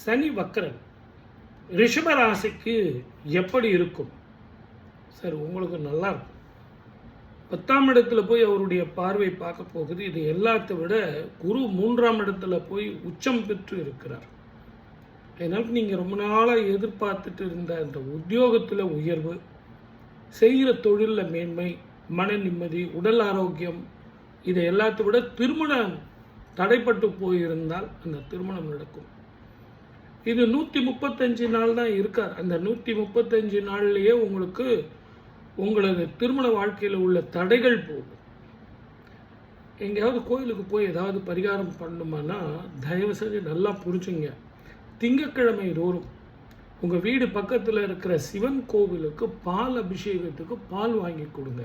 சனி வக்கரன் ரிஷப ராசிக்கு எப்படி இருக்கும் சார்? உங்களுக்கு நல்லா இருக்கும். 10ஆம் இடத்துல போய் அவருடைய பார்வை பார்க்க போகுது. இது எல்லாத்தை விட குரு 3ஆம் இடத்துல போய் உச்சம் பெற்று இருக்கிறார். அதனால நீங்கள் ரொம்ப நாளாக எதிர்பார்த்துட்டு இருந்த அந்த உத்தியோகத்தில் உயர்வு, செய்கிற தொழிலில் மேன்மை, மன நிம்மதி, உடல் ஆரோக்கியம், இதை எல்லாத்தை விட திருமணம் தடைப்பட்டு போயிருந்தால் அந்த திருமணம் நடக்கும். இது 135 நாள் தான் இருக்கார். அந்த 135 நாள்லேயே உங்களுக்கு உங்களது திருமண வாழ்க்கையில் உள்ள தடைகள் போகும். எங்கேயாவது கோயிலுக்கு போய் ஏதாவது பரிகாரம் பண்ணுமானா தயவு செஞ்சு நல்லா புரிஞ்சுங்க. திங்கக்கிழமை தோறும் உங்கள் வீடு பக்கத்தில் இருக்கிற சிவன் கோவிலுக்கு பால் அபிஷேகத்துக்கு பால் வாங்கி கொடுங்க,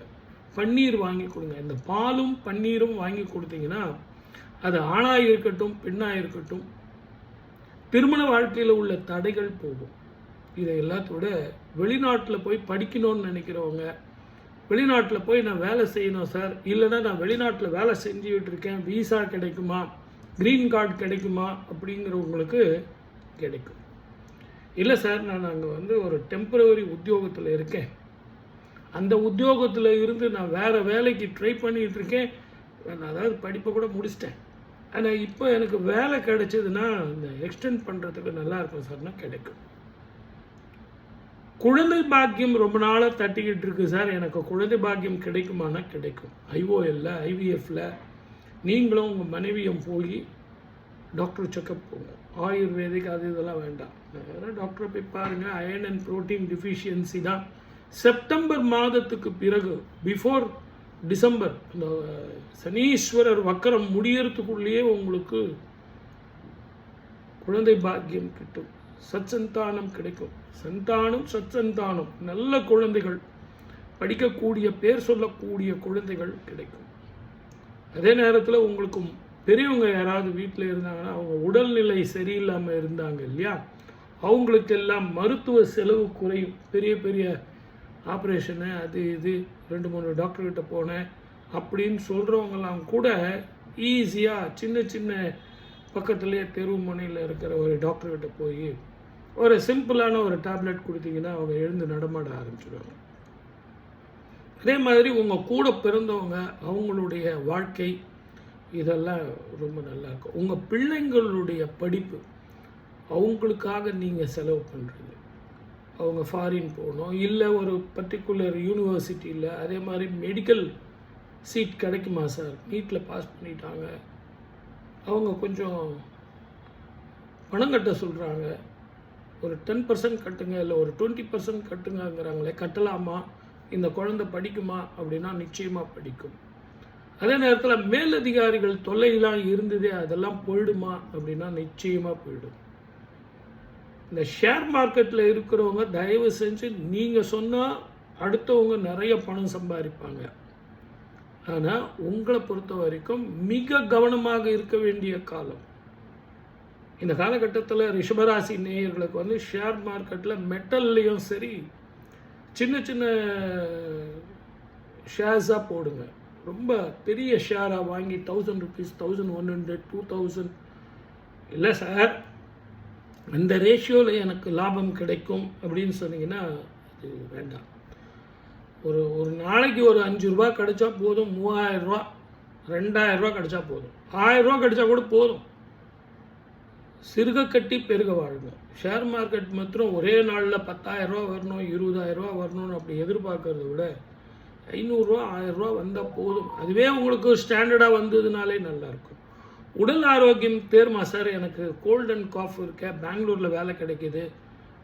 பன்னீர் வாங்கி கொடுங்க. இந்த பாலும் பன்னீரும் வாங்கி கொடுத்தீங்கன்னா அது ஆணாக இருக்கட்டும் பெண்ணாக இருக்கட்டும் திருமண வாழ்க்கையில் உள்ள தடைகள் போகும். இதை எல்லாத்தோட வெளிநாட்டில் போய் படிக்கணும்னு நினைக்கிறவங்க, வெளிநாட்டில் போய் நான் வேலை செய்யணும் சார், இல்லைன்னா நான் வெளிநாட்டில் வேலை செஞ்சுக்கிட்டு இருக்கேன், விசா கிடைக்குமா, க்ரீன் கார்டு கிடைக்குமா அப்படிங்கிறவங்களுக்கு கிடைக்கும். இல்லை சார் நான் அங்கே ஒரு டெம்பரவரி உத்தியோகத்தில் இருக்கேன், அந்த உத்தியோகத்தில் இருந்து நான் வேறு வேலைக்கு ட்ரை பண்ணிகிட்டு இருக்கேன், நான் அதாவது படிப்பை கூட முடிச்சிட்டேன், ஆனால் இப்போ எனக்கு வேலை கிடைச்சதுன்னா இந்த எக்ஸ்டெண்ட் பண்ணுறதுக்கு நல்லா இருக்கும் சார்னா கிடைக்கும். குழந்தை பாக்கியம் ரொம்ப நாளாக தட்டிக்கிட்டு இருக்கு சார், எனக்கு குழந்தை பாக்கியம் கிடைக்குமானா கிடைக்கும். ஐஓஎல்ல ஐவிஎஃப்ல நீங்களும் உங்கள் மனைவியும் போய் டாக்டர் செக்கப் போங்க. ஆயுர்வேதிக் அது இதெல்லாம் வேண்டாம், வேறு டாக்டரை போய் பாருங்கள். அயர்ன் அண்ட் ப்ரோட்டீன் டிஃபிஷியன்சி தான். செப்டம்பர் மாதத்துக்கு பிறகு பிஃபோர் டிசம்பர் இந்த சனீஸ்வரர் வக்கரம் முடியறதுக்குள்ளேயே உங்களுக்கு குழந்தை பாக்கியம் கிட்டும், சத்சந்தானம் கிடைக்கும். சந்தானம் சத்சந்தானம், நல்ல குழந்தைகள், படிக்கக்கூடிய பேர் சொல்லக்கூடிய குழந்தைகள் கிடைக்கும். அதே நேரத்தில் உங்களுக்கு பெரியவங்க யாராவது வீட்டில் இருந்தாங்கன்னா அவங்க உடல்நிலை சரியில்லாமல் இருந்தாங்க இல்லையா, அவங்களுக்கெல்லாம் மருத்துவ செலவு குறையும். பெரிய பெரிய ஆப்ரேஷனு அது இது 2-3 டாக்டர்கிட்ட போனேன் அப்படின்னு சொல்கிறவங்கெல்லாம் கூட ஈஸியாக சின்ன சின்ன பக்கத்துலேயே தெரு முனையில் இருக்கிற ஒரு டாக்டர்கிட்ட போய் ஒரு சிம்பிளான ஒரு டேப்லெட் கொடுத்தீங்கன்னா அவங்க எழுந்து நடமாட ஆரம்பிச்சிடுவாங்க. அதே மாதிரி உங்கள் கூட பிறந்தவங்க அவங்களுடைய வாழ்க்கை இதெல்லாம் ரொம்ப நல்லாயிருக்கும். உங்கள் பிள்ளைங்களுடைய படிப்பு அவங்களுக்காக நீங்கள் செலவு பண்ணுறீங்க. அவங்க ஃபாரின் போகணும், இல்லை ஒரு பர்டிகுலர் யூனிவர்சிட்டியில் அதே மாதிரி மெடிக்கல் சீட் கிடைக்குமா சார், நீட்டில் பாஸ் பண்ணிட்டாங்க, அவங்க கொஞ்சம் பணம் கட்ட சொல்கிறாங்க, ஒரு 10% கட்டுங்க இல்லை ஒரு 20% கட்டுங்கிறாங்களே, கட்டலாமா, இந்த குழந்தை படிக்குமா அப்படின்னா நிச்சயமாக படிக்கும். அதே நேரத்தில் மேலதிகாரிகள் தொல்லையெல்லாம் இருந்ததே அதெல்லாம் போயிடுமா அப்படின்னா நிச்சயமாக போயிடும். இந்த ஷேர் மார்க்கெட்டில் இருக்கிறவங்க தயவு செஞ்சு நீங்கள் சொன்னால் அடுத்தவங்க நிறைய பணம் சம்பாதிப்பாங்க. ஆனால் உங்களை பொறுத்த வரைக்கும் மிக கவனமாக இருக்க வேண்டிய காலம் இந்த காலகட்டத்தில். ரிஷபராசி நேயர்களுக்கு ஷேர் மார்க்கெட்டில் மெட்டல்லையும் சரி சின்ன சின்ன ஷேர்ஸாக போடுங்க. ரொம்ப பெரிய ஷேராக வாங்கி 1000 rupees 1100 2000 இல்லை சார் அந்த ரேஷியோவில் எனக்கு லாபம் கிடைக்கும் அப்படின்னு சொன்னீங்கன்னா அது வேண்டாம். ஒரு நாளைக்கு ஒரு 5 ரூபா கிடைச்சா போதும், 3000 ரூபா 2000 ரூபா கிடைச்சா போதும், 1000 ரூபா கிடைச்சா கூட போதும். சிறுக கட்டி பெருக வாழுங்க. ஷேர் மார்க்கெட் மாத்திரம் ஒரே நாளில் 10,000 ரூபா வரணும் 20,000 ரூபா வரணும்னு அப்படி எதிர்பார்க்கறத விட 500 ரூபா 1000 ரூபா வந்தால் போதும். அதுவே உங்களுக்கு ஸ்டாண்டர்டாக வந்ததுனாலே நல்லாயிருக்கும். உடல் ஆரோக்கியம் தேர்மா சார், எனக்கு கோல்ட் அண்ட் காஃப் இருக்கேன், பெங்களூரில் வேலை கிடைக்கிது,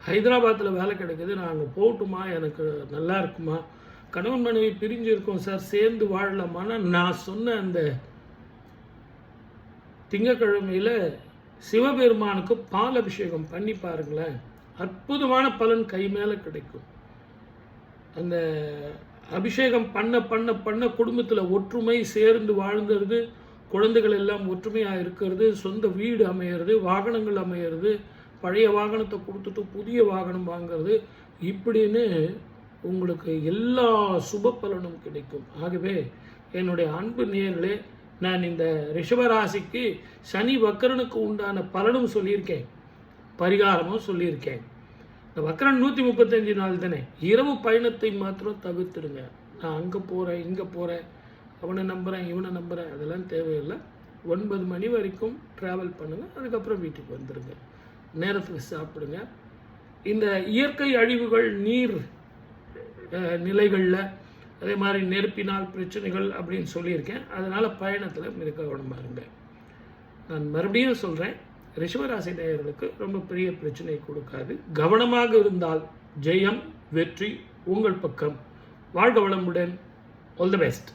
ஹைதராபாத்தில் வேலை கிடைக்கிது, நான் அங்கே போகட்டுமா, எனக்கு நல்லா இருக்குமா, கணவன் மனைவி பிரிஞ்சு இருக்கோம் சார், சேர்ந்து வாழலாமான்னா நான் சொன்ன அந்த திங்கக்கிழமையில் சிவபெருமானுக்கு பால் அபிஷேகம் பண்ணி பாருங்களேன், அற்புதமான பலன் கை மேலே கிடைக்கும். அந்த அபிஷேகம் பண்ண பண்ண பண்ண குடும்பத்தில் ஒற்றுமை சேர்ந்து வாழ்ந்துருது, குழந்தைகள் எல்லாம் ஒற்றுமையாக இருக்கிறது, சொந்த வீடு அமையிறது, வாகனங்கள் அமையிறது, பழைய வாகனத்தை கொடுத்துட்டு புதிய வாகனம் வாங்கிறது, இப்படின்னு உங்களுக்கு எல்லா சுப பலனும் கிடைக்கும். ஆகவே என்னுடைய அன்பு நேயர்களே, நான் இந்த ரிஷபராசிக்கு சனி வக்கரனுக்கு உண்டான பலனும் சொல்லியிருக்கேன். பரிகாரமும் சொல்லியிருக்கேன். இந்த வக்கரன் 135 நாள் தானே. இரவு பயணத்தை மாத்திரம் தவிர்த்துடுங்க. நான் அங்கே போகிறேன், இங்கே போகிறேன், அவனை நம்புகிறேன், இவனை நம்புகிறேன், அதெல்லாம் தேவையில்லை. 9 மணி வரைக்கும் ட்ராவல் பண்ணுங்கள், அதுக்கப்புறம் வீட்டுக்கு வந்துடுங்க. நேரத்துக்கு சாப்பிடுங்க. இந்த இயற்கை அழிவுகள், நீர் நிலைகளில், அதே மாதிரி நெருப்பினால் பிரச்சனைகள் அப்படின்னு சொல்லியிருக்கேன். அதனால் பயணத்தில் மிக கவனமாக இருங்க. நான் மறுபடியும் சொல்கிறேன், ரிஷபராசி நேயர்களுக்கு ரொம்ப பெரிய பிரச்சனை கொடுக்காது. கவனமாக இருந்தால் ஜெயம், வெற்றி உங்கள் பக்கம். வாழ்க வளமுடன். All the best.